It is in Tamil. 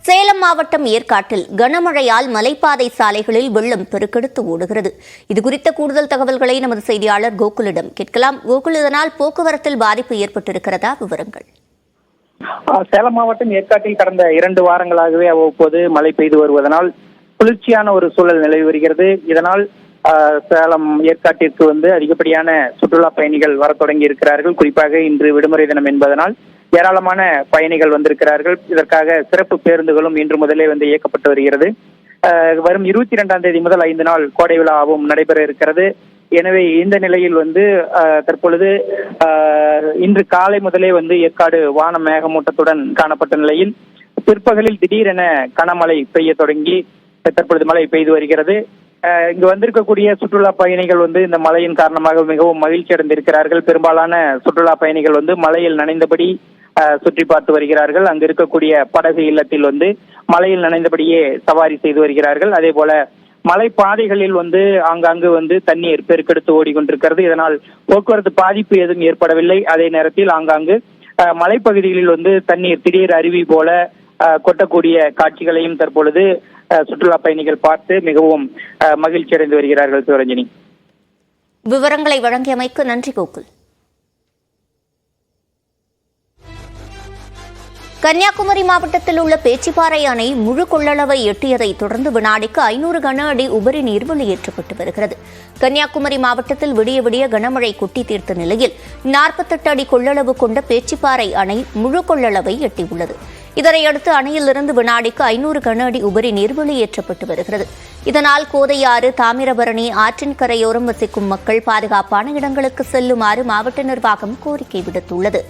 சேலம் மாவட்டம் ஏற்காட்டில் கனமழையால் மலைப்பாதை சாலைகளில் வெள்ளம் பெருக்கெடுத்து ஓடுகிறது. இதுகுறித்த கூடுதல் தகவல்களை நமது செய்தியாளர் கோகுலிடம் கேட்கலாம். கோகுல், இதனால் போக்குவரத்தில் பாதிப்பு ஏற்பட்டிருக்கிறதா? விவரங்கள். சேலம் மாவட்டம் ஏற்காட்டில் கடந்த 2 வாரங்களாகவே அவ்வப்போது மழை பெய்து வருவதனால் குளிர்ச்சியான ஒரு சூழல் நிலவி வருகிறது. இதனால் சேலம் ஏற்காட்டிற்கு அதிகப்படியான சுற்றுலா பயணிகள் வர தொடங்கி இருக்கிறார்கள். குறிப்பாக இன்று விடுமுறை தினம் என்பதனால் ஏராளமான பயணிகள் வந்திருக்கிறார்கள். இதற்காக சிறப்பு பேருந்துகளும் இன்று முதலே இயக்கப்பட்டு வருகிறது. வரும் 22ஆம் தேதி முதல் 5 நாள் கோடை விழாவும் நடைபெற இருக்கிறது. எனவே இந்த நிலையில் தற்பொழுது இன்று காலை முதலே ஏற்காடு வான மேகமூட்டத்துடன் காணப்பட்ட நிலையில் பிற்பகலில் திடீரென கனமழை பெய்ய தொடங்கி தற்பொழுது மழை பெய்து வருகிறது. இங்கு வந்திருக்கக்கூடிய சுற்றுலா பயணிகள் இந்த மழையின் காரணமாக மிகவும் மகிழ்ச்சி அடைந்திருக்கிறார்கள். பெரும்பாலான சுற்றுலா பயணிகள் மழையில் நனைந்தபடி சுற்றி பார்த்து வருகிறார்கள். அங்கு இருக்கக்கூடிய படகு இல்லத்தில் மழையில் நனைந்தபடியே சவாரி செய்து வருகிறார்கள். அதே போல மலை பாதைகளில் ஆங்காங்கு தண்ணீர் பெருக்கெடுத்து ஓடிக்கொண்டிருக்கிறது. இதனால் போக்குவரத்து பாதிப்பு எதுவும் ஏற்படவில்லை. அதே நேரத்தில் ஆங்காங்கு மலைப்பகுதிகளில் தண்ணீர் திடீர் அருவி போல கொட்டக்கூடிய காட்சிகளையும் தற்பொழுது சுற்றுலா பயணிகள் பார்த்து மிகவும் மகிழ்ச்சி அடைந்து வருகிறார்கள். சிவரஞ்சனி, விவரங்களை வழங்கியமைக்கு நன்றி கோகுல். கன்னியாகுமரி மாவட்டத்தில் உள்ள பேச்சிப்பாறை அணை முழு கொள்ளளவை எட்டியதை தொடர்ந்து வினாடிக்கு 500 கன அடி உபரி நீர் வெளியேற்றப்பட்டு வருகிறது. கன்னியாகுமரி மாவட்டத்தில் விடிய விடிய கனமழை கொட்டி தீர்த்த நிலையில் 48 அடி கொள்ளளவு கொண்ட பேச்சிப்பாறை அணை முழு கொள்ளளவை எட்டியுள்ளது. இதனையடுத்து அணையிலிருந்து வினாடிக்கு 500 கன அடி உபரி நீர் வெளியேற்றப்பட்டு வருகிறது. இதனால் கோதையாறு, தாமிரபரணி ஆற்றின் கரையோரம் வசிக்கும் மக்கள் பாதுகாப்பான இடங்களுக்கு செல்லுமாறு மாவட்ட நிர்வாகம் கோரிக்கை விடுத்துள்ளது.